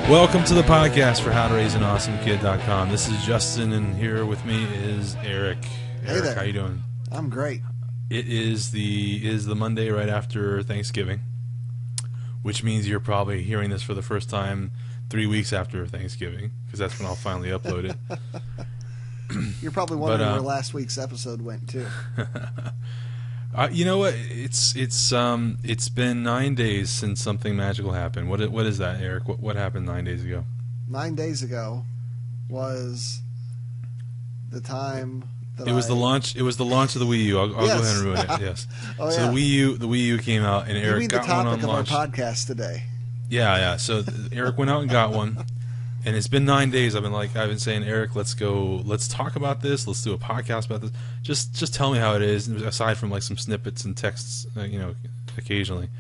Welcome to the podcast for HowToRaiseAnAwesomeKid.com. This is Justin, and here with me is Eric. Hey Eric, there. how you doing? I'm great. It is the Monday right after Thanksgiving, which means you're probably hearing this for the first time 3 weeks after Thanksgiving, because that's when I'll finally upload it. You're probably wondering where last week's episode went too. You know what? It's been 9 days since something magical happened. What is that, Eric? What happened 9 days ago? 9 days ago was the time that it was the launch. It was the launch of the Wii U. I'll go ahead and ruin it. Yes. Oh, so yeah. the Wii U came out, and Eric got one on launch. You mean the topic of our podcast today? Yeah. So Eric went out and got one, and it's been 9 days. I've been saying, Eric, let's talk about this. Let's do a podcast about this. Just tell me how it is, aside from like some snippets and texts, occasionally.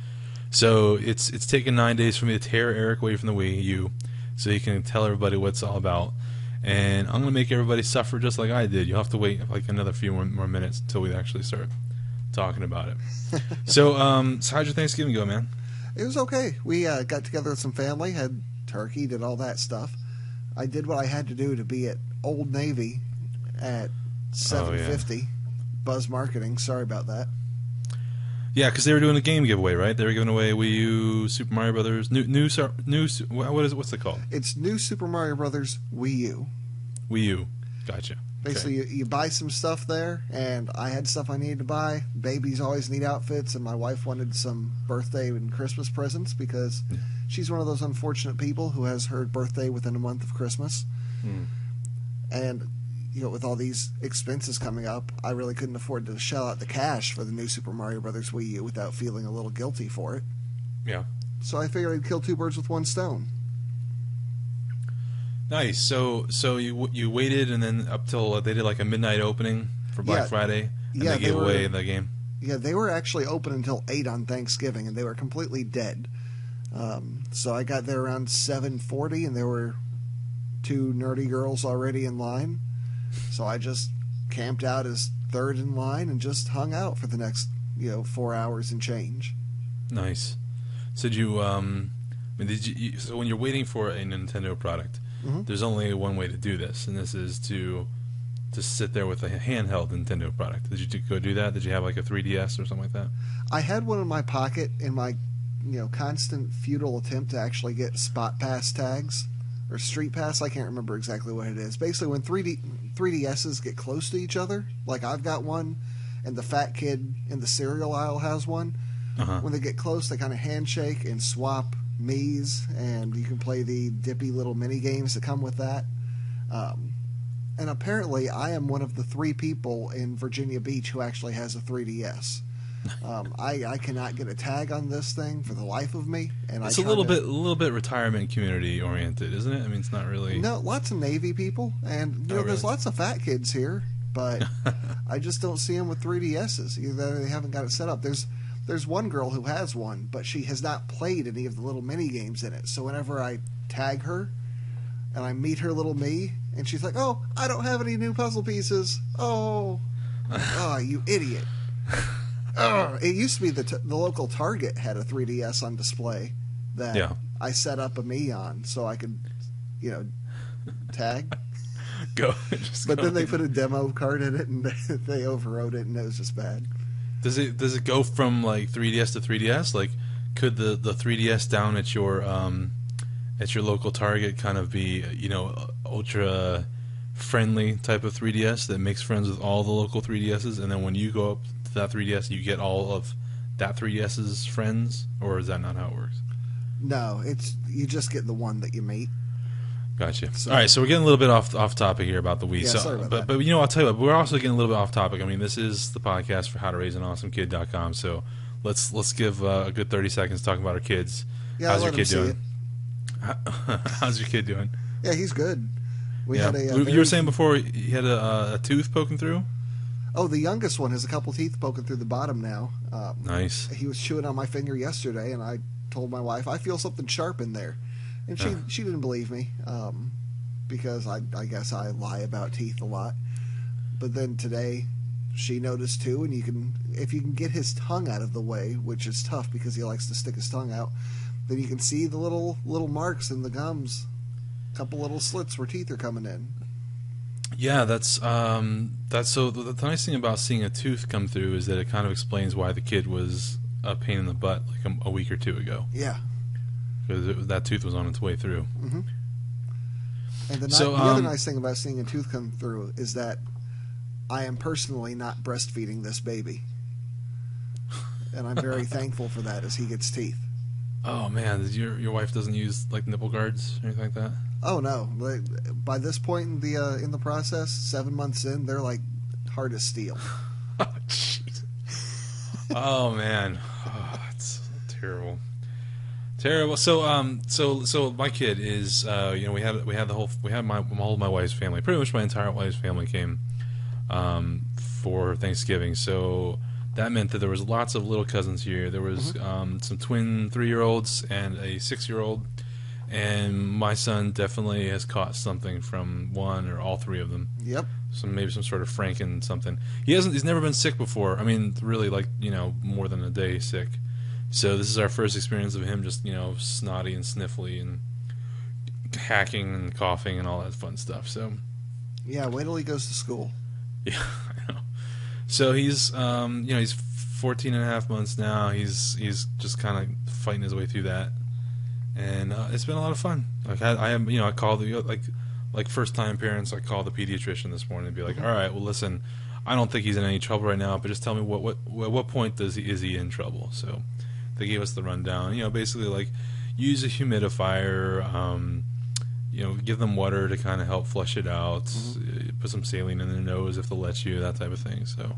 So it's taken 9 days for me to tear Eric away from the Wii U, so he can tell everybody what it's all about. And I'm gonna make everybody suffer just like I did. You'll have to wait like another few more minutes until we actually start talking about it. So how'd your Thanksgiving go, man? It was okay. We got together with some family, had turkey, did all that stuff. I did what I had to do to be at Old Navy at 7:50. Buzz Marketing. Sorry about that. Yeah, because they were doing a game giveaway, right? They were giving away Wii U, Super Mario Brothers, what's it called? It's New Super Mario Brothers Wii U. Wii U. Gotcha. Basically, okay. you buy some stuff there, and I had stuff I needed to buy. Babies always need outfits, and my wife wanted some birthday and Christmas presents because she's one of those unfortunate people who has her birthday within a month of Christmas. And with all these expenses coming up, I really couldn't afford to shell out the cash for the New Super Mario Brothers Wii U without feeling a little guilty for it. Yeah. So I figured I'd kill two birds with one stone. Nice. So you waited, and then up till they did like a midnight opening for Black Friday, and they gave away the game. Yeah, they were actually open until 8 on Thanksgiving, and they were completely dead. So I got there around 7:40, and there were two nerdy girls already in line. So I just camped out as third in line and just hung out for the next 4 hours and change. Nice. So did you so when you're waiting for a Nintendo product, there's only one way to do this, and this is to sit there with a handheld Nintendo product. Did you go do that? Did you have like a 3DS or something like that? I had one in my pocket in my constant futile attempt to actually get Spot Pass tags or Street Pass. I can't remember exactly what it is. Basically, when 3DSs get close to each other, like I've got one, and the fat kid in the cereal aisle has one. When they get close, they kind of handshake and swap Mii's, and you can play the dippy little mini games that come with that. And apparently, I am one of the 3 people in Virginia Beach who actually has a 3DS. I cannot get a tag on this thing for the life of me, and it's a little bit retirement community oriented, isn't it? I mean, it's not really. No, lots of Navy people, and there's lots of fat kids here, but I just don't see them with 3DSs. Either they haven't got it set up. There's one girl who has one, but she has not played any of the little mini games in it. So whenever I tag her and I meet her little me, and she's like, "Oh, I don't have any new puzzle pieces." Oh, you idiot! It used to be the local Target had a 3DS on display that I set up a me on so I could, tag. But then they put a demo card in it, and they overrode it, and it was just bad. Does it go from like 3DS to 3DS? Like, could the 3DS down at your local Target kind of be ultra friendly type of 3DS that makes friends with all the local 3DSs, and then when you go up to that 3DS, you get all of that 3DS's friends, or is that not how it works? No, you just get the one that you meet. Gotcha. So, all right, so we're getting a little bit off topic here about the Wii. Yeah, sorry about that. But I'll tell you what, we're also getting a little bit off topic. I mean, this is the podcast for HowToRaiseAnAwesomeKid.com, so let's give a good 30 seconds talking about our kids. Yeah, how's your kid doing? How's your kid doing? Yeah, he's good. You were saying before he had a tooth poking through? Oh, the youngest one has a couple teeth poking through the bottom now. Nice. He was chewing on my finger yesterday, and I told my wife, I feel something sharp in there. And she didn't believe me because I guess I lie about teeth a lot. But then today she noticed too, and if you can get his tongue out of the way, which is tough because he likes to stick his tongue out, then you can see the little marks in the gums, a couple little slits where teeth are coming in. Yeah, that's so. The nice thing about seeing a tooth come through is that it kind of explains why the kid was a pain in the butt like a week or two ago. Yeah, because that tooth was on its way through. Mm-hmm. And the other nice thing about seeing a tooth come through is that I am personally not breastfeeding this baby, and I'm very thankful for that as he gets teeth. Oh man, your wife doesn't use like nipple guards or anything like that? Oh no! By this point in the process, 7 months in, they're like hard as steel. Oh jeez. Oh man, it's terrible. Terrible. So my kid is we had all my wife's family, pretty much my entire wife's family came for Thanksgiving. So that meant that there was lots of little cousins here. There was some twin 3-year-olds and a 6-year-old, and my son definitely has caught something from one or all three of them. Yep. Maybe some sort of Franken something. He's never been sick before. I mean, really, like more than a day sick. So this is our first experience of him just, snotty and sniffly and hacking and coughing and all that fun stuff. So, yeah, wait till he goes to school. Yeah, I know. So he's, he's 14 and a half months now. He's just kind of fighting his way through that, and it's been a lot of fun. Like I call the like first time parents. I call the pediatrician this morning and be like, all right, well listen, I don't think he's in any trouble right now, but just tell me what point is he in trouble? So they gave us the rundown. Basically like use a humidifier. Give them water to kind of help flush it out. Put some saline in their nose if they'll let you, that type of thing. So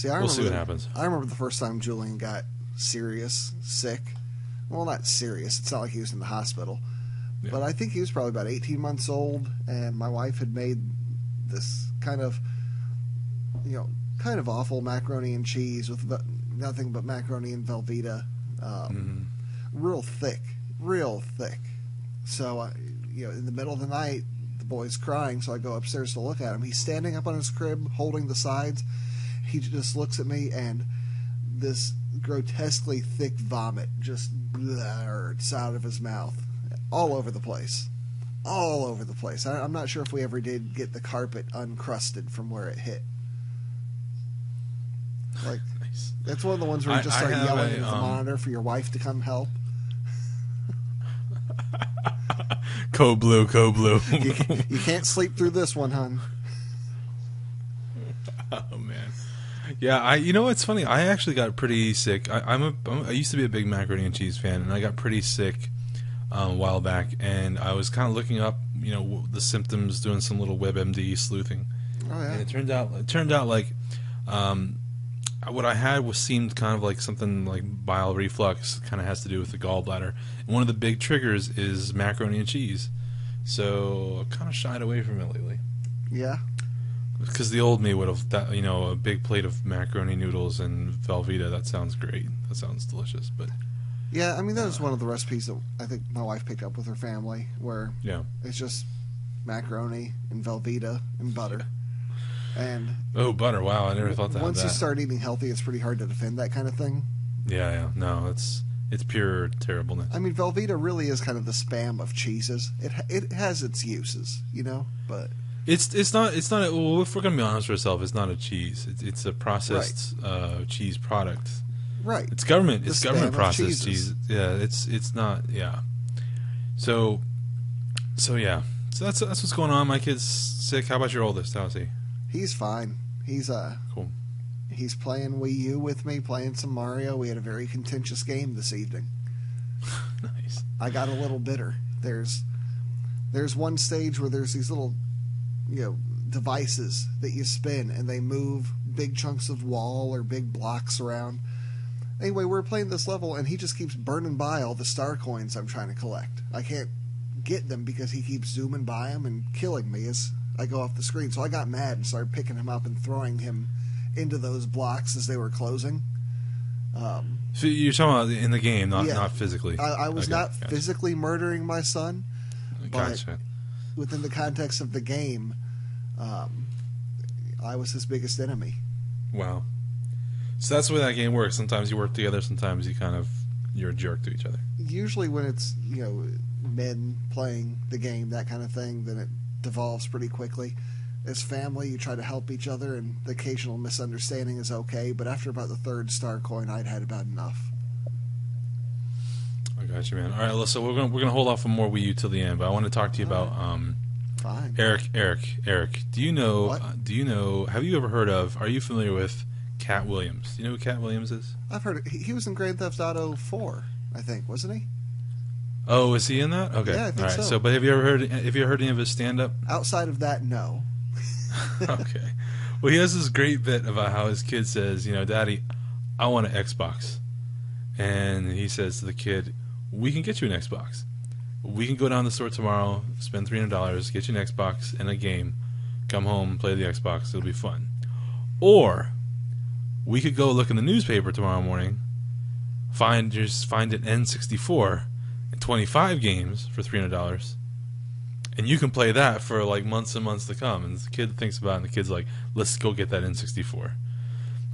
we'll see what happens. I remember the first time Julian got serious sick. Well, not serious. It's not like he was in the hospital. Yeah. But I think he was probably about 18 months old, and my wife had made this kind of awful macaroni and cheese with nothing but macaroni and Velveeta. Real thick. So, in the middle of the night, the boy's crying, so I go upstairs to look at him. He's standing up on his crib, holding the sides. He just looks at me, and this grotesquely thick vomit just blurts out of his mouth. All over the place. I'm not sure if we ever did get the carpet uncrusted from where it hit. Like, nice. That's one of the ones where you just start yelling into the monitor for your wife to come help. Code blue. You can't sleep through this one, hon. Oh man, yeah. It's funny. I actually got pretty sick. I used to be a big macaroni and cheese fan, and I got pretty sick a while back. And I was kind of looking up, the symptoms, doing some little WebMD sleuthing. Oh yeah. And it turned out like what I had seemed kind of like something like bile reflux. Kind of has to do with the gallbladder. And one of the big triggers is macaroni and cheese. So I kind of shied away from it lately. Yeah. Because the old me would have, a big plate of macaroni noodles and Velveeta. That sounds great. That sounds delicious. But yeah, I mean, that was one of the recipes that I think my wife picked up with her family, where it's just macaroni and Velveeta and butter. And butter! Wow, I never thought that. Once you start eating healthy, it's pretty hard to defend that kind of thing. Yeah. No, it's pure terribleness. I mean, Velveeta really is kind of the Spam of cheeses. It has its uses, but it's not. Well, if we're gonna be honest with ourselves, it's not a cheese. It's a processed cheese product. Right. It's government. It's government processed cheese. Yeah. It's not. Yeah. So yeah. So that's what's going on. My kid's sick. How about your oldest? How's he? He's fine. He's cool. He's playing Wii U with me, playing some Mario. We had a very contentious game this evening. Nice. I got a little bitter. There's one stage where there's these little, devices that you spin and they move big chunks of wall or big blocks around. Anyway, we're playing this level and he just keeps burning by all the star coins I'm trying to collect. I can't get them because he keeps zooming by them and killing me as I go off the screen. So I got mad and started picking him up and throwing him into those blocks as they were closing. So you're talking about in the game, not physically. I was not physically murdering my son, but gotcha. Within the context of the game, I was his biggest enemy. Wow. So that's the way that game works. Sometimes you work together, sometimes you're a jerk to each other. usually when it's men playing the game, that kind of thing, then it devolves pretty quickly. As family, you try to help each other, and the occasional misunderstanding is okay. But after about the third star coin, I'd had about enough. I got you, man. All right, so we're gonna hold off on more Wii U till the end, but I want to talk to you about Fine. Eric. Do you know? What? Do you know? Have you ever heard of? Are you familiar with Cat Williams? Do you know who Cat Williams is? I've heard he was in Grand Theft Auto 4, I think, wasn't he? Oh, is he in that? Okay. Yeah, I think all right. so. But have you ever heard any of his stand up? Outside of that, no. Okay. Well, he has this great bit about how his kid says, Daddy, I want an Xbox. And he says to the kid, we can get you an Xbox. We can go down to the store tomorrow, spend $300, get you an Xbox and a game, come home, play the Xbox. It'll be fun. Or we could go look in the newspaper tomorrow morning, find an N64 and 25 games for $300. And you can play that for like months and months to come. And the kid thinks about it, and the kid's like, "Let's go get that N64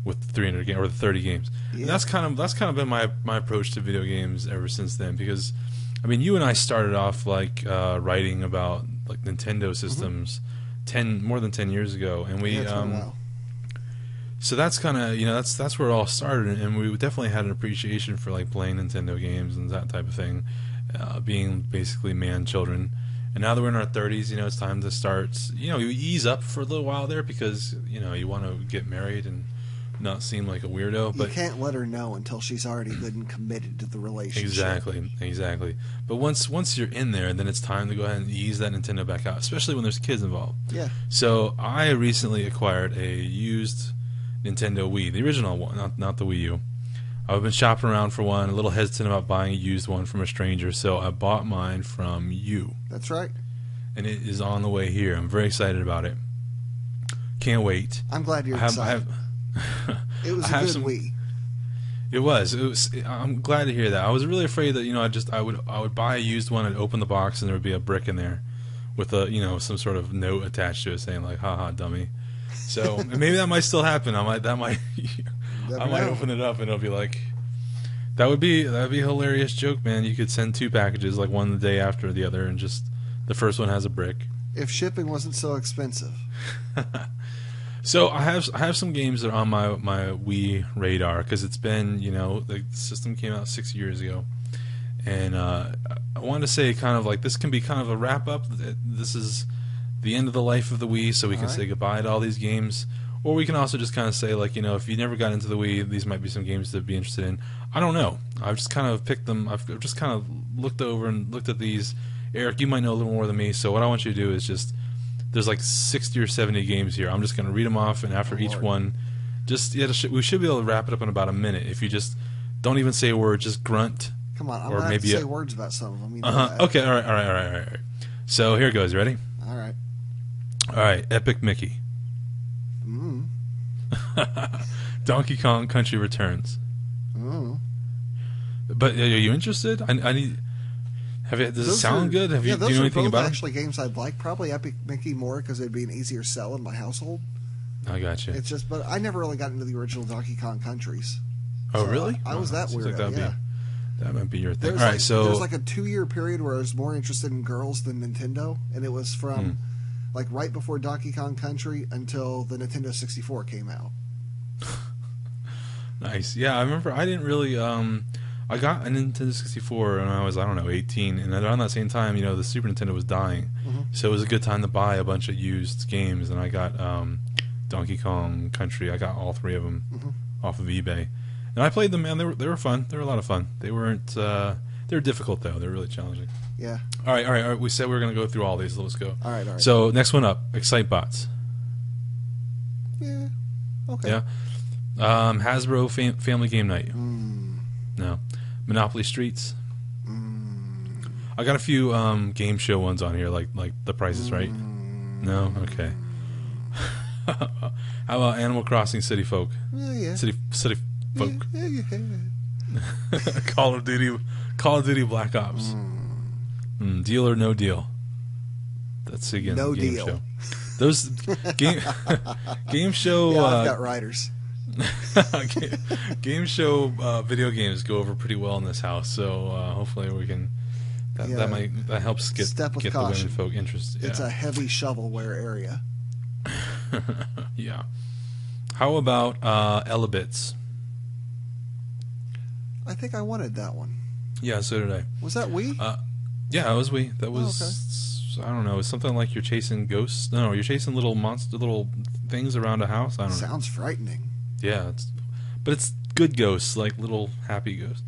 with 300 games or the 30 games." Yeah. And that's kind of been my approach to video games ever since then. Because, I mean, you and I started off like writing about like Nintendo systems more than 10 years ago, and we so that's kind of that's where it all started, and we definitely had an appreciation for like playing Nintendo games and that type of thing, being basically children. And now that we're in our 30s, it's time to start, you ease up for a little while there because, you want to get married and not seem like a weirdo. But you can't let her know until she's already been committed to the relationship. Exactly. But once you're in there, then it's time to go ahead and ease that Nintendo back out, especially when there's kids involved. Yeah. So I recently acquired a used Nintendo Wii, the original one, not the Wii U. I've been shopping around for one, a little hesitant about buying a used one from a stranger, so I bought mine from you. That's right. And it is on the way here. I'm very excited about it. Can't wait. I'm glad you're excited. It was a good Wii. It was. I'm glad to hear that. I was really afraid that I would buy a used one and open the box and there would be a brick in there with some sort of note attached to it saying like "haha dummy." So maybe that might still happen. I might open it up and it'll be like that'd be a hilarious joke, man. You could send 2 packages, like one the day after the other, and just the first one has a brick. If shipping wasn't so expensive. So I have some games that are on my Wii radar because it's been the system came out 6 years ago, and I wanted to say kind of like this can be kind of a wrap up. This is the end of the life of the Wii, so we can say goodbye to all these games. Or we can also just kind of say, like, if you never got into the Wii, these might be some games to be interested in. I don't know. I've just kind of picked them. I've just kind of looked over and looked at these. Eric, you might know a little more than me, so what I want you to do is just, there's like 60 or 70 games here. I'm just going to read them off, and after each one, we should be able to wrap it up in about a minute. If you just don't even say a word, just grunt. Come on, I'm going to have to say words about some of them. Okay, all right. So here it goes. Ready? All right, Epic Mickey. Donkey Kong Country Returns. But are you interested? I need. Does it sound good? Do you know anything about it? Actually, games I'd like. Probably Epic Mickey more because it'd be an easier sell in my household. I got you. It's just, but I never really got into the original Donkey Kong Countries. Oh, really? I was that weird. That might be your thing. All right, so there's like a 2-year period where I was more interested in girls than Nintendo, and it was from like right before Donkey Kong Country until the Nintendo 64 came out. Nice. Yeah, I remember I didn't really I got a Nintendo 64 when I was, 18, and around that same time, the Super Nintendo was dying. So it was a good time to buy a bunch of used games, and I got Donkey Kong Country. I got all 3 of them off of eBay. And I played them, man. They were fun. They were a lot of fun. They weren't they were difficult though. They're really challenging. Yeah. All right. We said we were going to go through all these. So let's go. All right. So next one up, Excitebots. Yeah. Okay. Yeah. Hasbro Family Game Night. No. Monopoly Streets. I got a few game show ones on here, like The Price is Right. No. Okay. How about Animal Crossing City Folk? Yeah. City Folk. Yeah. Call of Duty Black Ops. Deal or No Deal. That's again no game deal. Show. Those game show. Yeah, I've got riders. Game show video games go over pretty well in this house, so hopefully we can. That helps get Step with the caution. women folk interested. Yeah. It's a heavy shovelware area. Yeah. How about Elebits? I think I wanted that one. Yeah, so did I. Was that Wii? Yeah, it was Wii. That was I don't know. It's something like you're chasing ghosts. No, you're chasing little things around a house. I don't know. Sounds frightening. Yeah, but it's good ghosts, like little happy ghosts.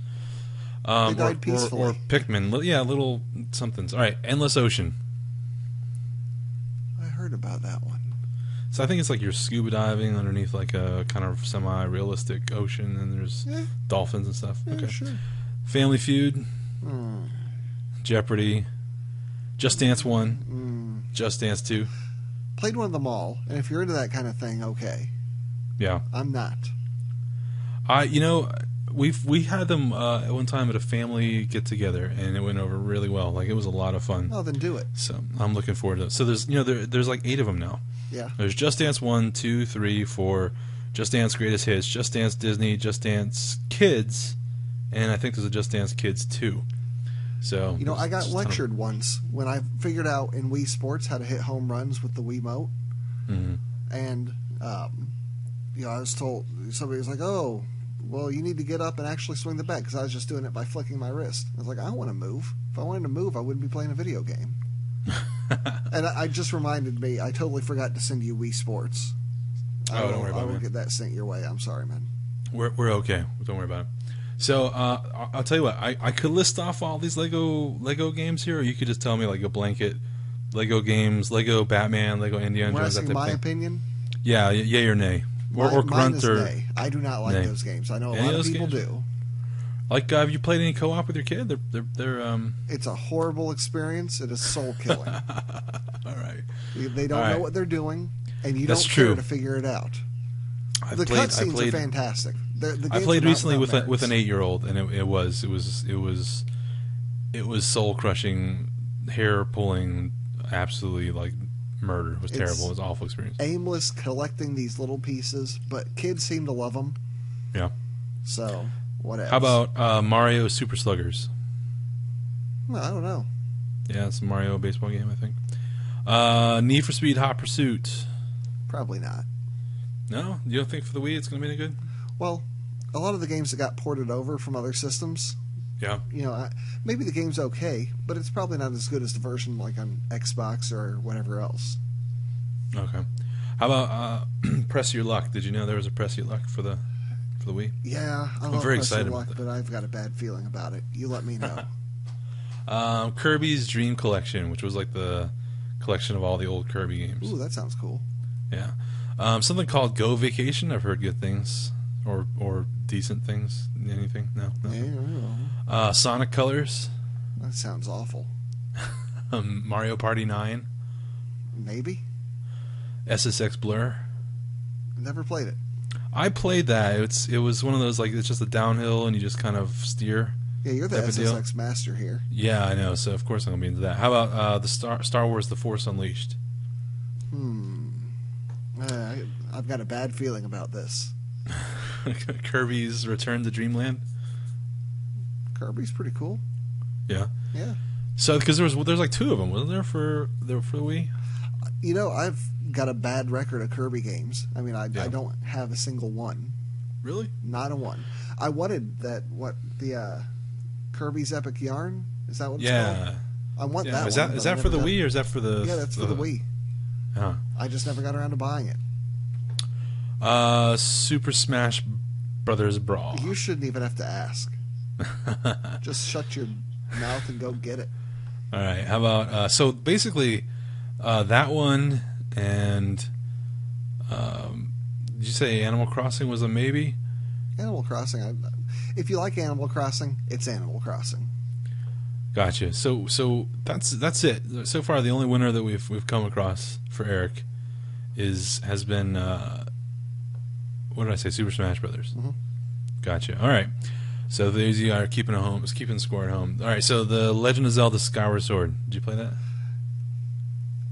They died peacefully. Or Pikmin. Yeah, little somethings. All right, Endless Ocean. I heard about that one. So I think it's like you're scuba diving underneath like a kind of semi-realistic ocean, and there's dolphins and stuff. Yeah, okay. sure. Family Feud. Jeopardy. Just Dance 1. Just Dance 2. Played one of them all, and if you're into that kind of thing, okay. Yeah. I'm not. We had them at one time at a family get together, and it went over really well. Like, it was a lot of fun. Oh, then do it. So I'm looking forward to it. So there's like 8 of them now. Yeah. There's Just Dance 1, 2, 3, 4, Just Dance Greatest Hits, Just Dance Disney, Just Dance Kids, and I think there's a Just Dance Kids 2. So I got lectured once when I figured out in Wii Sports how to hit home runs with the Wiimote. Mm-hmm. And I was told, somebody was like, "Oh, well, you need to get up and actually swing the bat," because I was just doing it by flicking my wrist. I was like, "I don't want to move. If I wanted to move, I wouldn't be playing a video game." And I just reminded me, I totally forgot to send you Wii Sports. Don't worry about it. I will get that sent your way. I'm sorry, man. We're okay. Don't worry about it. So I'll tell you what. I could list off all these Lego games here, or you could just tell me like a blanket Lego games, Lego Batman, Lego Indiana Jones. Asking my opinion? Yeah, yay or nay, or Mine grunt is or nay. I do not like nay. those games. I know a Any lot of of those people games? do. Like, have you played any co-op with your kid? They're It's a horrible experience. It is soul killing. All right. They don't know what they're doing, and you That's don't true. care to figure it out. The cutscenes are fantastic. I played recently with an 8-year-old, and it was soul crushing, hair pulling, absolutely like murder. It was terrible. It was an awful experience. Aimless collecting these little pieces, but kids seem to love them. Yeah. So what else? How about Mario Super Sluggers? Well, I don't know. Yeah, it's a Mario baseball game, I think. Need for Speed Hot Pursuit. Probably not. No? You don't think for the Wii it's going to be any good? Well, a lot of the games that got ported over from other systems, Yeah. maybe the game's okay, but it's probably not as good as the version like on Xbox or whatever else. Okay. How about Press Your Luck? Did you know there was a Press Your Luck for the Wii? Yeah, I'm very Press Your excited Luck, about that. but I've got a bad feeling about it. You let me know. Kirby's Dream Collection, which was like the collection of all the old Kirby games. Ooh, that sounds cool. Yeah. Something called Go Vacation. I've heard good things or decent things. Anything? No. Yeah, Sonic Colors. that sounds awful. Mario Party 9. Maybe. SSX Blur. Never played it. I played that. It was one of those like it's just a downhill and you just kind of steer. Yeah, you're the type of deal. SSX master here. Yeah, I know. So of course I'm gonna be into that. How about the Star Wars: The Force Unleashed? I've got a bad feeling about this. Kirby's Return to Dreamland. Kirby's pretty cool. Yeah. Yeah. So because there's like 2 of them, wasn't there for the Wii? I've got a bad record of Kirby games. I mean, I don't have a single one. Really? Not a one. I wanted the Kirby's Epic Yarn? Is that what it's called? I want that one. Is that for the Wii or is that for the... Yeah, that's for the Wii. Huh. I just never got around to buying it. Super Smash Brothers Brawl. You shouldn't even have to ask. Just shut your mouth and go get it. All right. How about... so basically, that one and... did you say Animal Crossing was a maybe? Animal Crossing. If you like Animal Crossing, it's Animal Crossing. Gotcha. So that's it. So far, the only winner that we've come across for Eric has been what did I say? Super Smash Brothers. Mm-hmm. Gotcha. All right. So these are keeping score at home. All right. So the Legend of Zelda: Skyward Sword. Did you play that?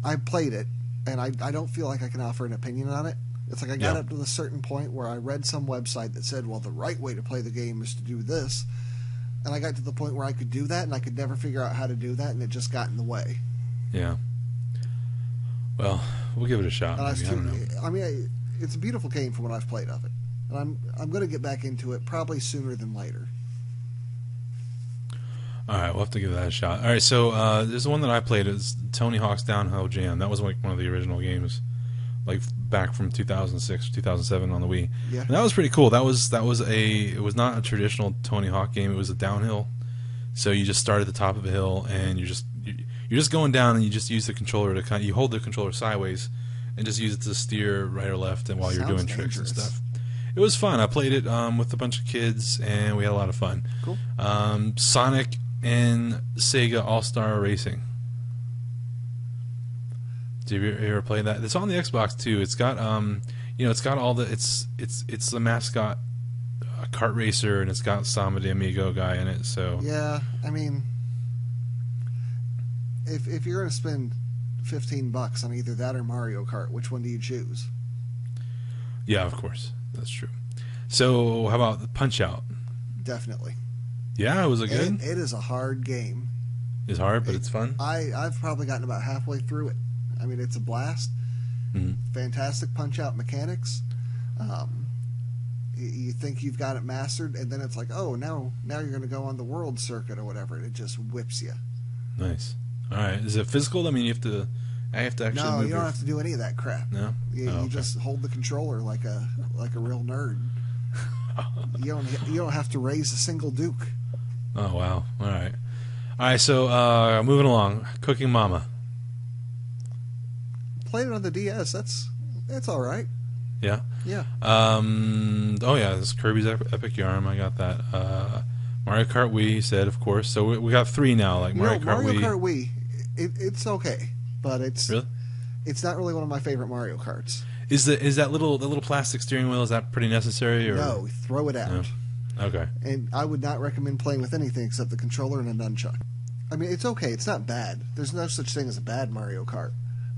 I played it, and I don't feel like I can offer an opinion on it It's like I got up to the certain point where I read some website that said, well, the right way to play the game is to do this. And I got to the point where I could do that, and I could never figure out how to do that, and it just got in the way. Yeah. Well, we'll give it a shot. Maybe. I don't know. I mean, it's a beautiful game from what I've played of it. And I'm going to get back into it probably sooner than later. All right, we'll have to give that a shot. All right, so there's one that I played. It's Tony Hawk's Downhill Jam. That was like one of the original games, like back from 2006, 2007 on the Wii. Yeah. And that was pretty cool. It was not a traditional Tony Hawk game. It was a downhill. So you just start at the top of a hill, and you're just going down, and you just use the controller to you hold the controller sideways, and just use it to steer right or left, and while you're doing tricks and stuff. It was fun. I played it with a bunch of kids, and we had a lot of fun. Cool. Sonic and Sega All-Star Racing. Did you ever play that? It's on the Xbox too. It's got it's got all the it's the mascot kart racer, and it's got Sama de Amigo guy in it. So yeah, I mean, if you're gonna spend $15 on either that or Mario Kart, which one do you choose? Yeah, of course, that's true. So how about the Punch Out? Definitely. Yeah, was it good? It is a hard game. It's hard, but it's fun. I've probably gotten about halfway through it. I mean, it's a blast. Mm-hmm. Fantastic punch-out mechanics. You think you've got it mastered, and then it's like, oh, now you're going to go on the world circuit or whatever, and it just whips you. Nice. All right. Is it physical? I mean, I have to actually. No, move you don't have to do any of that crap. No. You just hold the controller like a real nerd. You don't have to raise a single duke. Oh wow! All right. So moving along, Cooking Mama. Played it on the DS. That's all right. Yeah. Yeah. Oh yeah, this is Kirby's Epic Yarn. I got that. Mario Kart Wii, you said, of course. So we got 3 now. Like Mario Kart Wii. It's okay, but it's not really one of my favorite Mario Karts. Is that little plastic steering wheel? Is that pretty necessary? Or? No, throw it out. No. Okay. And I would not recommend playing with anything except the controller and a nunchuck. I mean, it's okay. It's not bad. There's no such thing as a bad Mario Kart.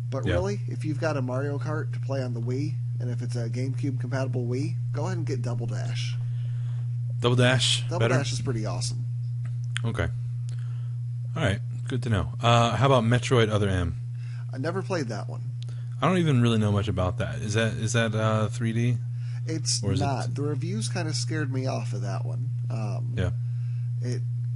But really, if you've got a Mario Kart to play on the Wii, and if it's a GameCube compatible Wii, go ahead and get Double Dash. Double Dash. Double Dash is pretty awesome. Okay. All right. Good to know. How about Metroid Other M? I never played that one. I don't even really know much about that. Is that 3D? It's not. The reviews kind of scared me off of that one. Yeah.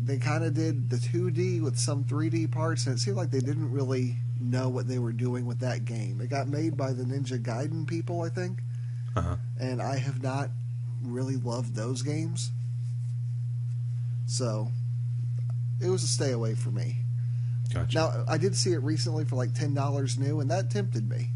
They kind of did the 2D with some 3D parts, and it seemed like they didn't really know what they were doing with that game. It got made by the Ninja Gaiden people, I think. Uh-huh. And I have not really loved those games. So it was a stay away for me. Gotcha. Now, I did see it recently for like $10 new, and that tempted me.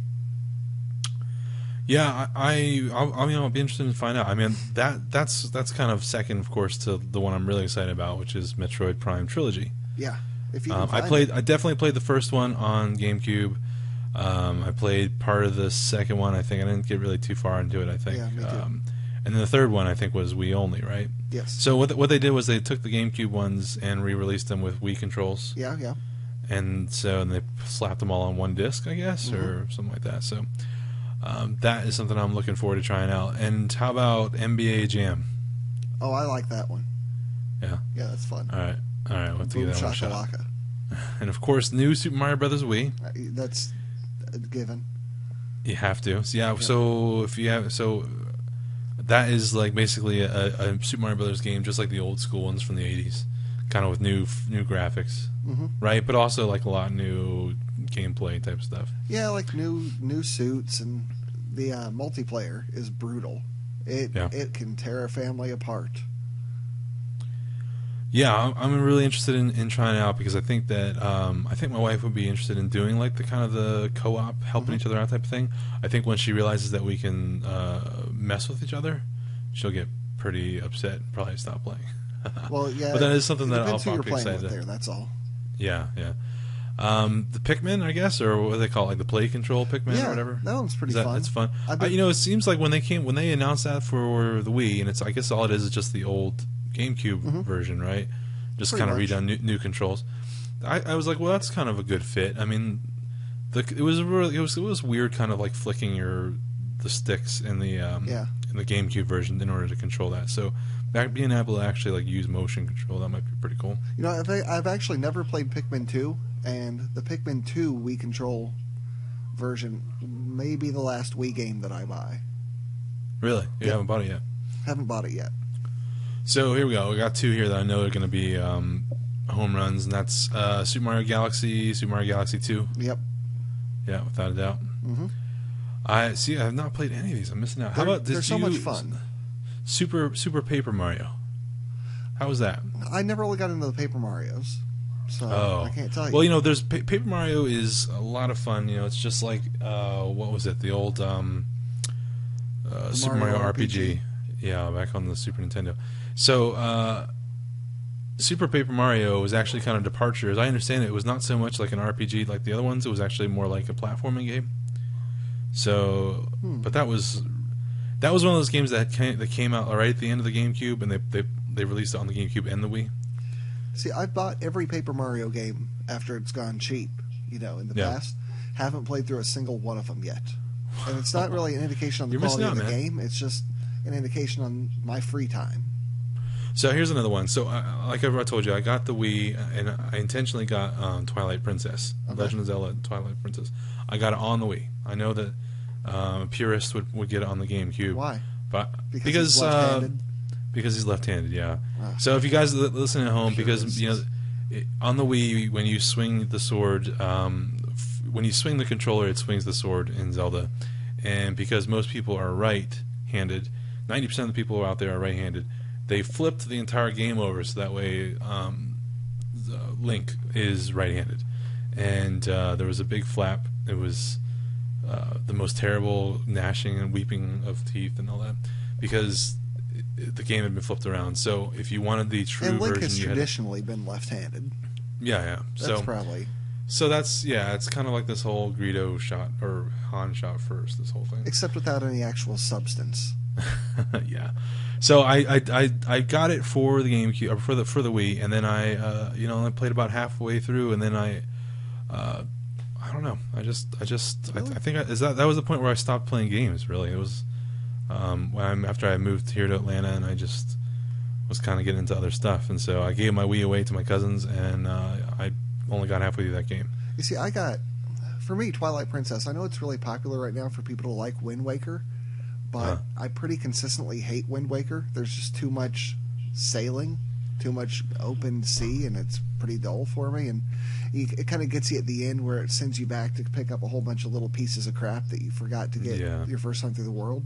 Yeah, I'll be interested to find out. I mean, that's kind of second, of course, to the one I'm really excited about, which is Metroid Prime Trilogy. Yeah, if you I definitely played the first one on GameCube. I played part of the second one. I think I didn't get really too far into it. I think. Yeah, me too. And then the third one, I think, was Wii only, right? Yes. So what they did was they took the GameCube ones and re-released them with Wii controls. Yeah. And they slapped them all on one disc, I guess, or something like that. So that is something I'm looking forward to trying out. And how about NBA Jam? Oh, I like that one. Yeah. Yeah, that's fun. All right. We'll have to give that one a shot. Shakalaka. And of course, new Super Mario Brothers Wii. That's a given. You have to. So, yeah. So if you have that is like basically a Super Mario Brothers game, just like the old school ones from the '80s, kind of with new graphics, right? But also like a lot of new gameplay type stuff. Yeah, like new suits, and the multiplayer is brutal. It can tear a family apart. Yeah, I'm really interested in trying it out because I think that I think my wife would be interested in doing like the kind of the co-op, helping each other out type of thing. I think when she realizes that we can mess with each other, she'll get pretty upset and probably stop playing. Well, yeah, but that is something that I'll be excited with there. That's all. Yeah. The Pikmin, I guess, or what do they call it, like the play control Pikmin or whatever. That one's pretty fun. It's fun. It seems like when they announced that for the Wii, and I guess all it is just the old GameCube version, right? Just kind of redone new controls. I was like, well, that's kind of a good fit. I mean, it was weird, kind of like flicking the the sticks in the Yeah. in the GameCube version in order to control that. So being able to actually like use motion control, that might be pretty cool. You know, I've actually never played Pikmin 2, and the Pikmin 2 Wii Control version may be the last Wii game that I buy. Really? You Yeah. haven't bought it yet? Haven't bought it yet. So here we go. We got two here that I know are going to be home runs, and that's Super Mario Galaxy, Super Mario Galaxy 2. Yep. Yeah, without a doubt. Mm-hmm. I have not played any of these. I'm missing out. How about they're so much fun. Super Paper Mario? How was that? I never really got into the Paper Marios, so I can't tell you. Well, you know, there's Paper Mario is a lot of fun. You know, it's just like what was it? The old Super Mario RPG. Yeah, back on the Super Nintendo. So Super Paper Mario was actually kind of departure. As I understand it, it was not so much like an RPG like the other ones. It was actually more like a platforming game. So, but that was one of those games that came out right at the end of the GameCube, and they released it on the GameCube and the Wii. See, I've bought every Paper Mario game after it's gone cheap, you know, in the past. Haven't played through a single one of them yet. And it's not really an indication on the quality of the game. It's just an indication on my free time. So here's another one. So like I told you, I got the Wii, and I intentionally got Twilight Princess, Legend of Zelda Twilight Princess. I got it on the Wii. I know that a purist would get it on the GameCube. Why? But because he's left-handed? Because he's left-handed, yeah. So if you guys listen at home, because you know, on the Wii, when you swing the sword, when you swing the controller, it swings the sword in Zelda, and because most people are right-handed, 90% of the people out there are right-handed. They flipped the entire game over so that way Link is right-handed, and there was a big flap. It was the most terrible gnashing and weeping of teeth and all that because the game had been flipped around. So if you wanted the true and Link version, has traditionally been left-handed. Yeah. That's probably. So that's it's kind of like this whole Greedo shot or Han shot first. This whole thing, except without any actual substance. Yeah. So I got it for the GameCube or for the Wii, and then I played about halfway through, and then I don't know. I think that was the point where I stopped playing games. Really, it was after I moved here to Atlanta, and I just was kind of getting into other stuff, and so I gave my Wii away to my cousins, and I only got halfway through that game. You see, for me, Twilight Princess. I know it's really popular right now for people to like Wind Waker, but I pretty consistently hate Wind Waker. There's just too much sailing, too much open sea, and it's pretty dull for me. And it kind of gets you at the end where it sends you back to pick up a whole bunch of little pieces of crap that you forgot to get your first time through the world.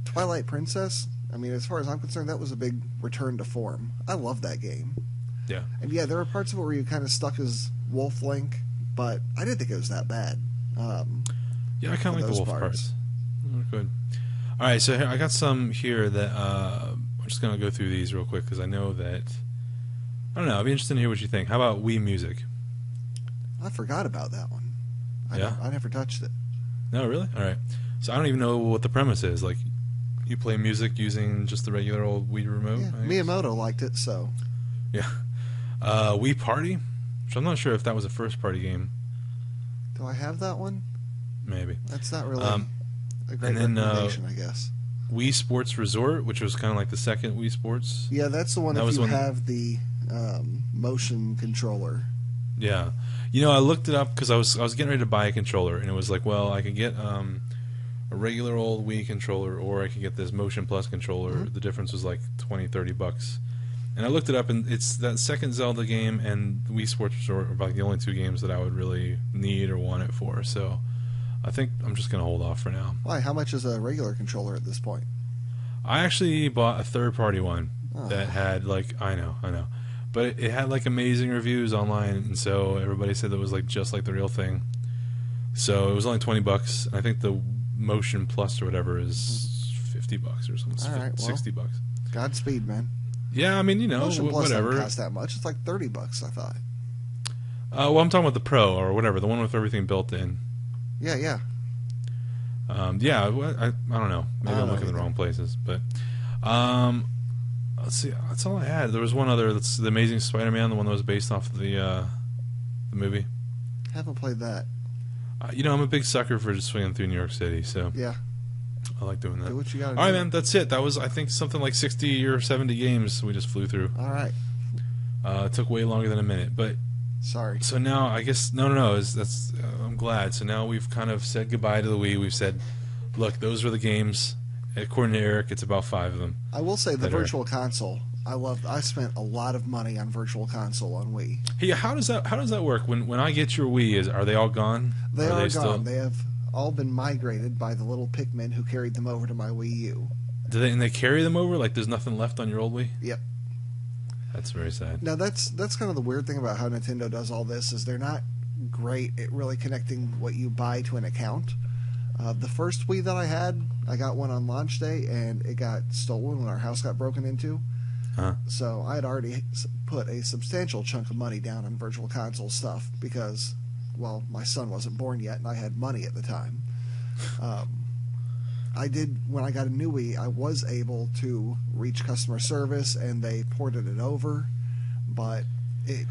Twilight Princess, I mean, as far as I'm concerned, that was a big return to form. I love that game. Yeah. And yeah, there were parts of it where you kind of stuck as Wolf Link, but I didn't think it was that bad. Yeah, I kind of like the wolf parts. Good. All right, so here, I got some here that I'm just going to go through these real quick because I know that, I don't know, I'd be interested to hear what you think. How about Wii Music? I forgot about that one. I never touched it. No, really? All right. So I don't even know what the premise is. Like, you play music using just the regular old Wii remote? Yeah, Miyamoto liked it, so. Yeah. Wii Party, which I'm not sure if that was a first-party game. Do I have that one? Maybe. That's not really a great recommendation, I guess. Wii Sports Resort, which was kind of like the second Wii Sports. Yeah, that's the one if you have the motion controller. Yeah. You know, I looked it up because I was getting ready to buy a controller, and it was like, well, I could get a regular old Wii controller, or I could get this Motion Plus controller. Mm-hmm. The difference was like $20-$30. And I looked it up, and it's that second Zelda game and Wii Sports Resort are like the only two games that I would really need or want it for. So I think I'm just going to hold off for now. Why? How much is a regular controller at this point? I actually bought a third-party one that had like I know, but it had like amazing reviews online, and so everybody said that it was like just like the real thing. So it was only $20, and I think the Motion Plus or whatever is $50 or something. All right, $60. Godspeed, man. Yeah, I mean, you know, Motion Plus whatever. doesn't cost that much. It's like $30, I thought. Well, I'm talking about the Pro or whatever, the one with everything built in. Yeah. Yeah, I don't know. Maybe I'm looking in the wrong places, but let's see. That's all I had. There was one other. That's the Amazing Spider-Man, the one that was based off of the movie. Haven't played that. You know, I'm a big sucker for just swinging through New York City. So yeah. I like doing that. Do what you gotta All right, do. man. That's it. That was, I think, something like 60 or 70 games we just flew through. All right. It took way longer than a minute, but Sorry. so now I guess no. That's I'm glad. So now we've kind of said goodbye to the Wii. We've said, look, those were the games. According to Eric, it's about 5 of them. I will say the that are- Virtual Console. I spent a lot of money on Virtual Console on Wii. Hey, how does that work? When I get your Wii, are they all gone? They Or are gone. Still, They have all been migrated by the little Pikmin who carried them over to my Wii U. and they carry them over? Like there's nothing left on your old Wii? Yep. That's very sad. Now that's kind of the weird thing about how Nintendo does all this is they're not great at really connecting what you buy to an account. The first Wii that I got one on launch day, and it got stolen when our house got broken into. So I had already put a substantial chunk of money down on Virtual Console stuff because, well, my son wasn't born yet, and I had money at the time. When I got a new Wii, I was able to reach customer service, and they ported it over, but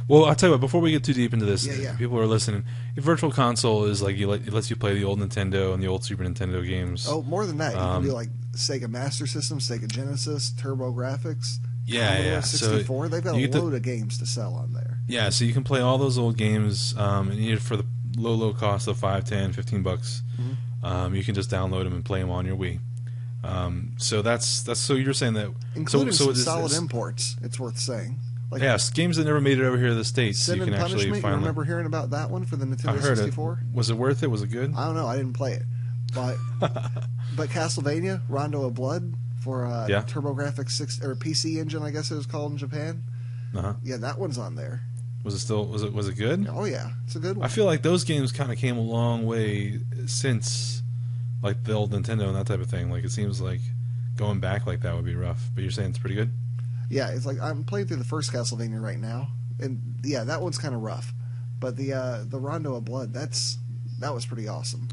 Well, I'll tell you what, before we get too deep into this, Yeah. people are listening, Virtual Console is like, it lets you play the old Nintendo and the old Super Nintendo games. oh, more than that, you can do like Sega Master System, Sega Genesis, TurboGrafx, Commodore 64. They've got a load of games to sell on there. Yeah, so you can play all those old games, and you need it for the low cost of $5, $10, $15. You can just download them and play them on your Wii. So that's so you're saying that Including so some solid imports, it's worth saying. Like yes, games that never made it over here to the States. Sin you and can actually Punishment, find you remember hearing about that one for the Nintendo I heard 64? it. Was it worth it? Was it good? I don't know. I didn't play it. But but Castlevania, Rondo of Blood for TurboGrafx 6 or PC Engine, I guess it was called in Japan. Yeah, that one's on there. Was it good? Oh yeah, it's a good one. I feel like those games kind of came a long way since like the old Nintendo and that type of thing. Like it seems like going back like that would be rough. But you're saying it's pretty good? Yeah, it's like I'm playing through the first Castlevania right now, and yeah, that one's kind of rough. But the Rondo of Blood, that was pretty awesome.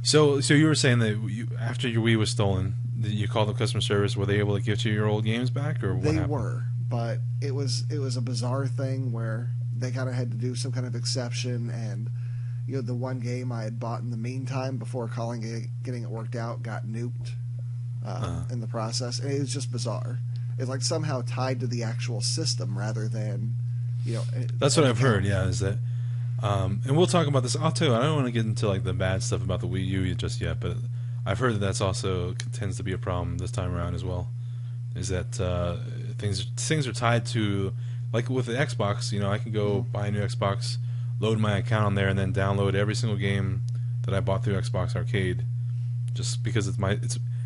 So you were saying that after your Wii was stolen, you called the customer service. Were they able to give you your old games back, or what They happened? were, but it was a bizarre thing where they kind of had to do some kind of exception, and the one game I had bought in the meantime before getting it worked out got nuked in the process, and it was just bizarre. It's like somehow tied to the actual system rather than That's what I've heard. Yeah, is that. And we'll talk about this. I'll tell you, I don't want to get into like the bad stuff about the Wii U just yet, but I've heard that that's also tends to be a problem this time around as well. Is that things are tied to, like with the Xbox, I can go buy a new Xbox, load my account on there, and then download every single game that I bought through Xbox Arcade, just because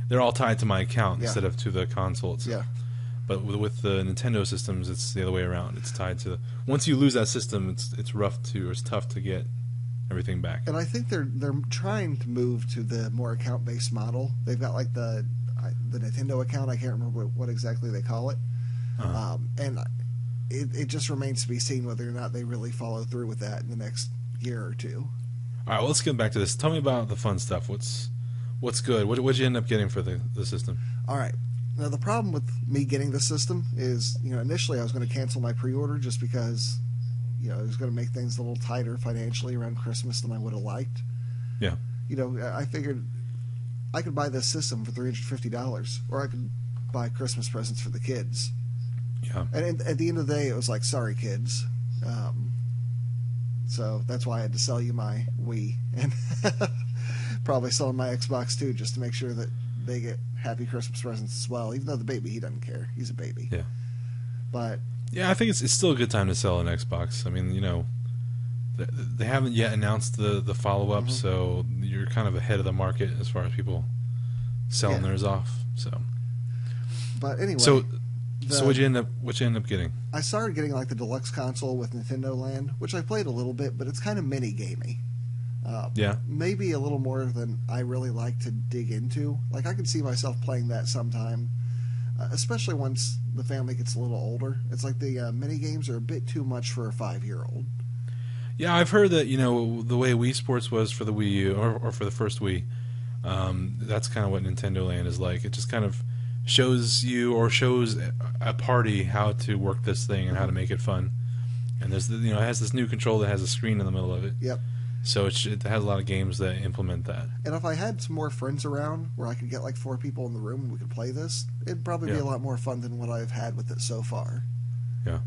they're all tied to my account instead of to the console itself. Yeah. But with the Nintendo systems, it's the other way around. It's tied to once you lose that system, it's tough to get everything back. And I think they're trying to move to the more account-based model. They've got like the Nintendo account. I can't remember what exactly they call it. And it just remains to be seen whether or not they really follow through with that in the next year or two. All right, well, let's get back to this. Tell me about the fun stuff. What's good? What'd you end up getting for the system? All right. Now, the problem with me getting the system is, initially I was going to cancel my pre-order just because, it was going to make things a little tighter financially around Christmas than I would have liked. Yeah. I figured I could buy this system for $350, or I could buy Christmas presents for the kids. Yeah. And at the end of the day, it was like, sorry, kids. So that's why I had to sell you my Wii and probably selling my Xbox too, just to make sure that they get happy Christmas presents as well. Even though the baby, he doesn't care. He's a baby. Yeah. But yeah, I think it's still a good time to sell an Xbox. I mean, they haven't yet announced the follow-up, so you're kind of ahead of the market as far as people selling theirs off. So. But anyway. So what'd you end up getting? I started getting like the deluxe console with NintendoLand, which I played a little bit, but it's kind of mini gamey. Maybe a little more than I really like to dig into. Like I could see myself playing that sometime, especially once the family gets a little older. It's like the mini games are a bit too much for a 5-year-old. Yeah, I've heard that the way Wii Sports was for the Wii U or for the first Wii, that's kind of what NintendoLand is like. It just kind of shows a party how to work this thing and how to make it fun. And there's it has this new control that has a screen in the middle of it. Yep. So it has a lot of games that implement that. And if I had some more friends around where I could get like 4 people in the room and we could play this, it'd probably be a lot more fun than what I've had with it so far. Yeah.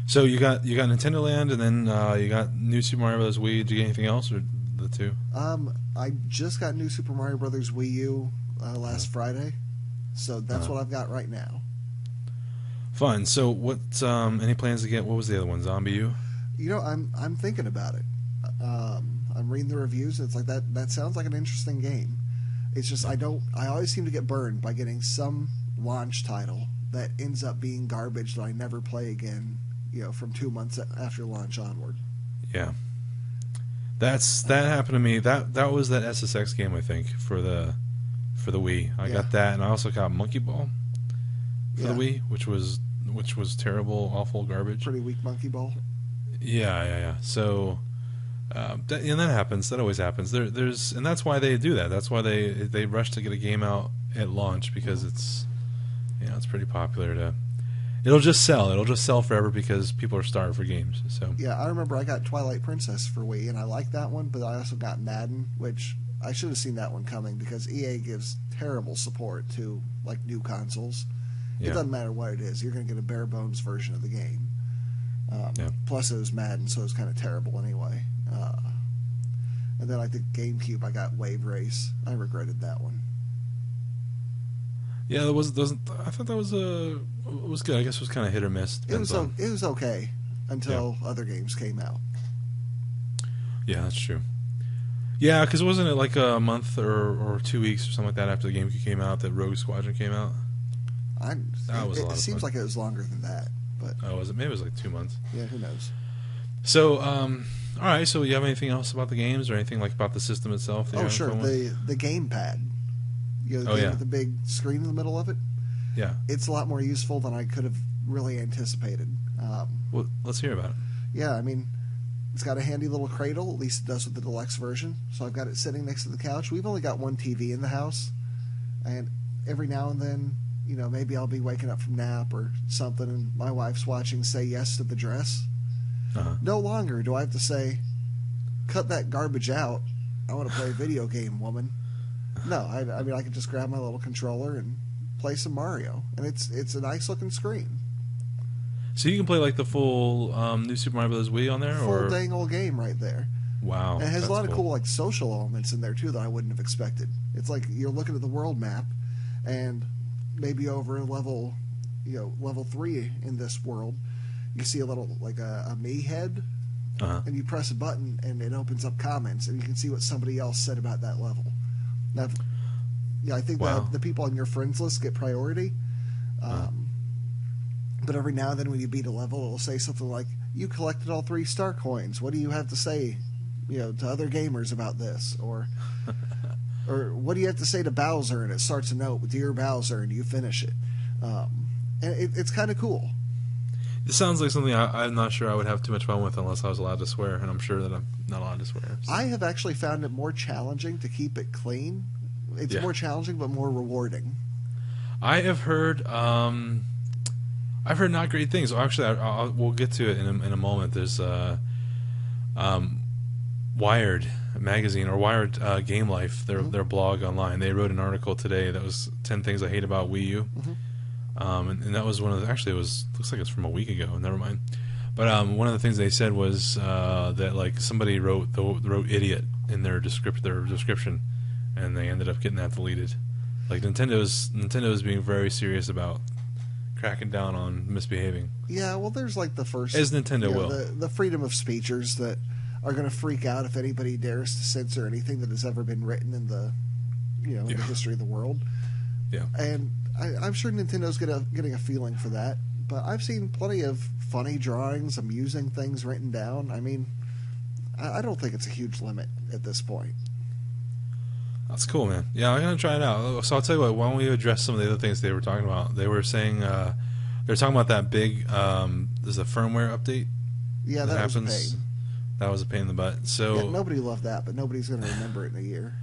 So you got NintendoLand, and then you got New Super Mario Bros. Wii. Did you get anything else, or the two? I just got New Super Mario Bros. Wii U last Friday, so that's what I've got right now. Fun. So what? Any plans to get? What was the other one? Zombie U? You know, I'm thinking about it. I'm reading the reviews. It's like that sounds like an interesting game. It's just I always seem to get burned by getting some launch title that ends up being garbage that I never play again. You know, from 2 months after launch onward. Yeah, that happened to me. That was that SSX game, I think, for the Wii. I got that, and I also got Monkey Ball for the Wii, which was terrible, awful garbage. Pretty weak Monkey Ball. Yeah. So, and that happens. That always happens. There's, and that's why they do that. That's why they rush to get a game out at launch, because it's pretty popular. It'll just sell. It'll just sell forever because people are starved for games. So yeah, I remember I got Twilight Princess for Wii, and I liked that one. But I also got Madden, which I should have seen that one coming because EA gives terrible support to like new consoles. It doesn't matter what it is; you're going to get a bare bones version of the game. Plus, it was Madden, so it was kind of terrible anyway. And then I think GameCube, I got Wave Race. I regretted that one. Yeah, I thought that was good. I guess it was kind of hit or miss. It was okay until other games came out. Yeah, that's true. Yeah, because wasn't it like a month or 2 weeks or something like that after the GameCube came out that Rogue Squadron came out? It seems like it was longer than that. But was it? Maybe it was like 2 months. Yeah, who knows? So, all right. So, you have anything else about the games or anything like about the system itself? Oh, sure. The gamepad. You know, with the big screen in the middle of it. Yeah. It's a lot more useful than I could have really anticipated. Well, let's hear about it. Yeah, I mean, it's got a handy little cradle, at least it does with the deluxe version. So I've got it sitting next to the couch. We've only got one TV in the house. And every now and then, you know, maybe I'll be waking up from nap or something and my wife's watching Say Yes to the Dress. No longer do I have to say, cut that garbage out. I want to play a video game, woman. No, I mean, I can just grab my little controller and play some Mario, and it's a nice looking screen. So you can play like the full New Super Mario Bros. Wii on there, full dang old game right there. Wow, and it has a lot of cool like social elements in there too that I wouldn't have expected. It's like you're looking at the world map, and maybe over level 3 in this world, you see a little like a me head, and you press a button and it opens up comments, and you can see what somebody else said about that level. Now, I think that the people on your friends list get priority. But every now and then when you beat a level, it'll say something like, you collected all 3 star coins. What do you have to say, to other gamers about this? Or what do you have to say to Bowser? And it starts a note with Dear Bowser, and you finish it. And it's kind of cool. It sounds like something I'm not sure I would have too much fun with unless I was allowed to swear, and I'm sure that I'm not allowed to swear. So. I have actually found it more challenging to keep it clean. It's more challenging, but more rewarding. I have heard not great things. Actually, we'll get to it in a moment. There's Wired magazine or Wired Game Life, their blog online. They wrote an article today that was 10 things I hate about Wii U. And that was one of the, actually it looks like it's from a week ago. Never mind. But one of the things they said was that like somebody wrote idiot in their description, and they ended up getting that deleted. Like Nintendo's being very serious about cracking down on misbehaving. Yeah, well, there's like the first, as Nintendo will, the freedom of speechers that are going to freak out if anybody dares to censor anything that has ever been written in the in the history of the world. Yeah, and I'm sure Nintendo's getting a feeling for that. But I've seen plenty of funny drawings, amusing things written down. I mean, I don't think it's a huge limit at this point. That's cool, man. Yeah, I'm going to try it out. So I'll tell you what, why don't we address some of the other things they were talking about? They were saying, they were talking about that big, there's a firmware update. Yeah, that was a pain. That was a pain in the butt. So yeah, nobody loved that, but nobody's going to remember it in a year.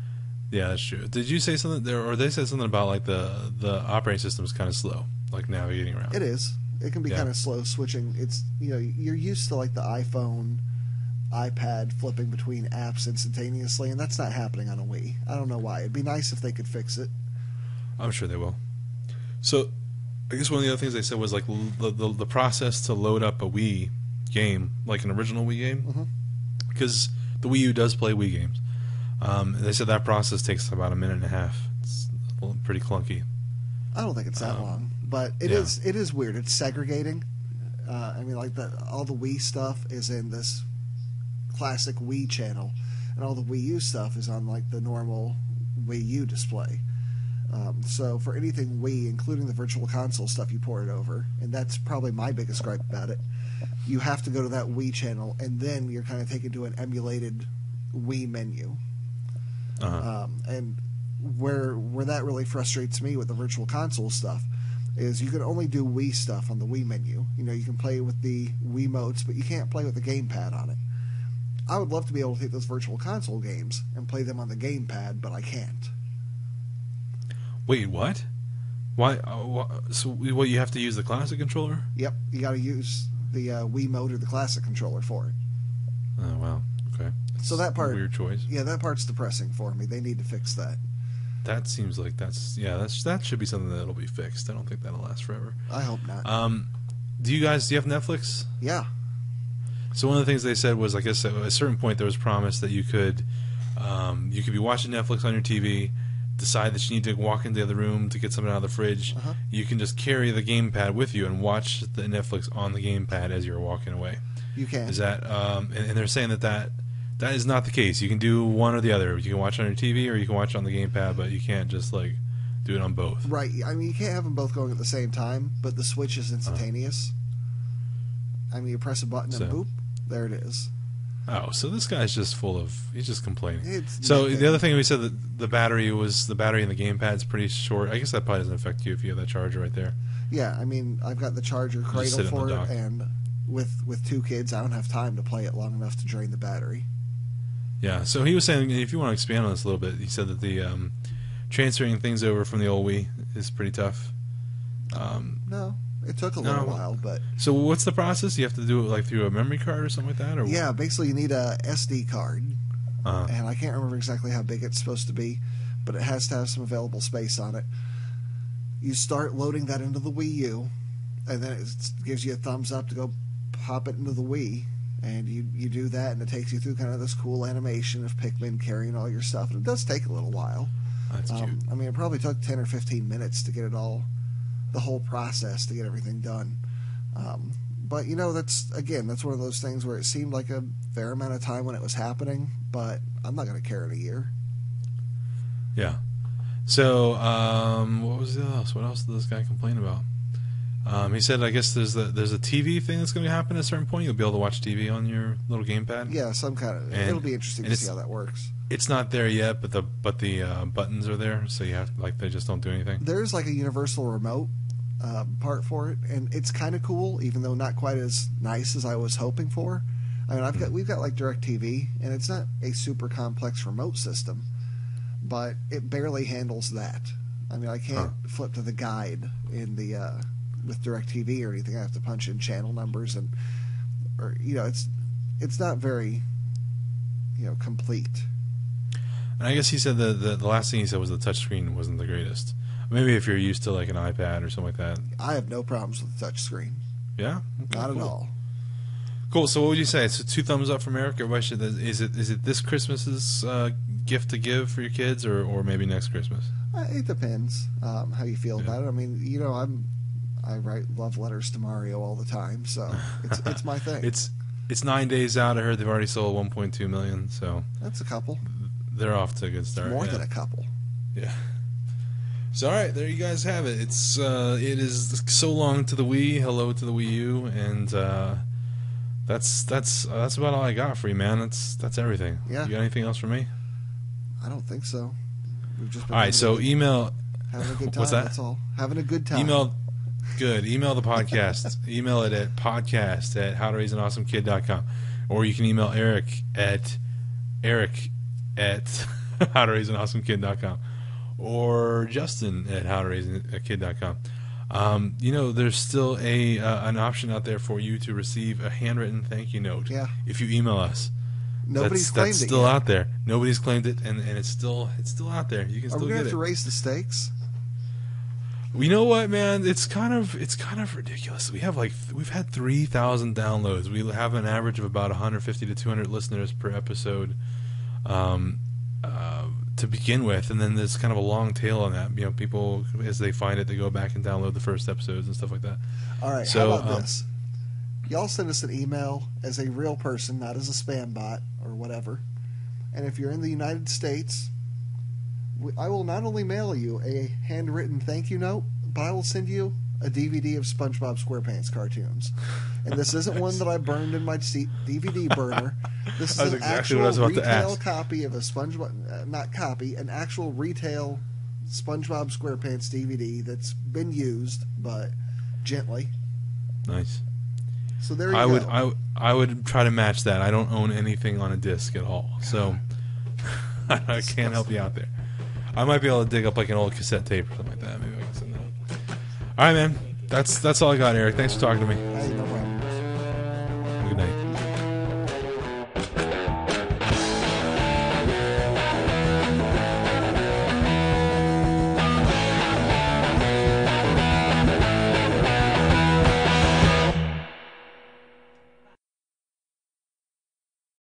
Yeah, that's true. Did you say something there, or they said something about like the operating system is kind of slow, like navigating around? It is. It can be kind of slow switching. It's you're used to like the iPhone, iPad flipping between apps instantaneously, and that's not happening on a Wii. I don't know why. It'd be nice if they could fix it. I'm sure they will. So, I guess one of the other things they said was like the process to load up a Wii game, like an original Wii game, because the Wii U does play Wii games. They said that process takes about a minute and a half. It's pretty clunky. I don't think it's that long, but it is weird. It's segregating. I mean, like all the Wii stuff is in this classic Wii channel, and all the Wii U stuff is on like the normal Wii U display. So for anything Wii, including the Virtual Console stuff, you port it over, and that's probably my biggest gripe about it. You have to go to that Wii channel, and then you're kind of taken to an emulated Wii menu. And where that really frustrates me with the Virtual Console stuff is you can only do Wii stuff on the Wii menu. You know, you can play with the Wiimotes, but you can't play with the gamepad on it. I would love to be able to take those Virtual Console games and play them on the gamepad, but I can't. Wait, what? Why? So, what, you have to use the classic controller? Yep, you got to use the Wiimote or the classic controller for it. Oh, wow. Okay. So that part, weird choice. Yeah, that part's depressing for me. They need to fix that. That seems like that should be something that'll be fixed. I don't think that'll last forever. I hope not. Do you have Netflix? Yeah. So one of the things they said was, I guess at a certain point there was promise that you could be watching Netflix on your TV, decide that you need to walk into the other room to get something out of the fridge. You can just carry the gamepad with you and watch the Netflix on the gamepad as you're walking away. You can. Is that and they're saying that is not the case. You can do one or the other. You can watch it on your TV or you can watch it on the gamepad, but you can't just like do it on both. Right. I mean, you can't have them both going at the same time, but the switch is instantaneous. I mean, you press a button and boop, there it is. Oh, so this guy's just he's just complaining. So the other thing we said that the battery in the gamepad's pretty short. I guess that probably doesn't affect you if you have that charger right there. Yeah, I mean, I've got the charger cradle for it, and with 2 kids, I don't have time to play it long enough to drain the battery. Yeah, so he was saying, if you want to expand on this a little bit, he said that the transferring things over from the old Wii is pretty tough. No, it took a little while, but... So what's the process? You have to do it like through a memory card or something like that? Or yeah, basically you need a SD card, and I can't remember exactly how big it's supposed to be, but it has to have some available space on it. You start loading that into the Wii U, and then it gives you a thumbs up to go pop it into the Wii, and you do that, and it takes you through kind of this cool animation of Pikmin carrying all your stuff, and it does take a little while. That's cute. I mean, it probably took 10 or 15 minutes to get the whole process to get everything done. But, you know, that's one of those things where it seemed like a fair amount of time when it was happening, but I'm not going to care in a year. Yeah. So, what was else? What else did this guy complain about? He said, I guess there's a TV thing that's going to happen at a certain point. You'll be able to watch TV on your little gamepad. Yeah, some kind of. It'll be interesting to see how that works. It's not there yet, but the buttons are there, so you have they just don't do anything. There's like a universal remote part for it, and it's kind of cool, even though not quite as nice as I was hoping for. I mean, we've got like DirecTV, and it's not a super complex remote system, but it barely handles that. I mean, I can't flip to the guide in the with DirecTV or anything. I have to punch in channel numbers, or it's not very complete. And I guess he said the last thing he said was the touchscreen wasn't the greatest. Maybe if you're used to like an iPad or something like that. I have no problems with the touchscreen. Yeah? Okay, not at all. Cool. So what would you say? So 2 thumbs up from Eric. Everybody should. Is it this Christmas's gift to give for your kids, or maybe next Christmas? It depends how you feel about it. I mean, I write love letters to Mario all the time, so it's my thing. It's 9 days out. I heard they've already sold 1.2 million. So that's a couple. They're off to a good start. It's more than a couple. Yeah. So all right, there you guys have it. It is so long to the Wii, hello to the Wii U, and that's about all I got for you, man. That's everything. Yeah. You got anything else for me? I don't think so. We've just been all right. So email. Having a good time. What's that? That's all. Having a good time. Email the podcast. Email it at podcast@howtoraiseanawesomekid.com, or you can email Eric at howtoraiseanawesomekid.com, or Justin at howtoraiseakid.com. There's still an option out there for you to receive a handwritten thank you note. Yeah. If you email us. Nobody's claimed that's it still yet. out there. Nobody's claimed it, and it's still out there. You can Are still we gonna get have to it. raise the stakes? You know what, man? It's kind of ridiculous. We've had 3,000 downloads. We have an average of about 150 to 200 listeners per episode to begin with, and then there's kind of a long tail on that. You know, people as they find it, they go back and download the first episodes and stuff like that. All right. So, how about this? Y'all send us an email as a real person, not as a spam bot or whatever. And if you're in the United States, I will not only mail you a handwritten thank you note, but I will send you a DVD of SpongeBob SquarePants cartoons. And this isn't one that I burned in my DVD burner. This is That's an exactly what I was actual about to retail ask. copy of a SpongeBob, not copy, an actual retail SpongeBob SquarePants DVD that's been used, but gently. Nice. So there you go. I would try to match that. I don't own anything on a disc at all, so I can't help you out there. I might be able to dig up like an old cassette tape or something like that. Maybe I can send that. All right, man. That's all I got, Eric. Thanks for talking to me.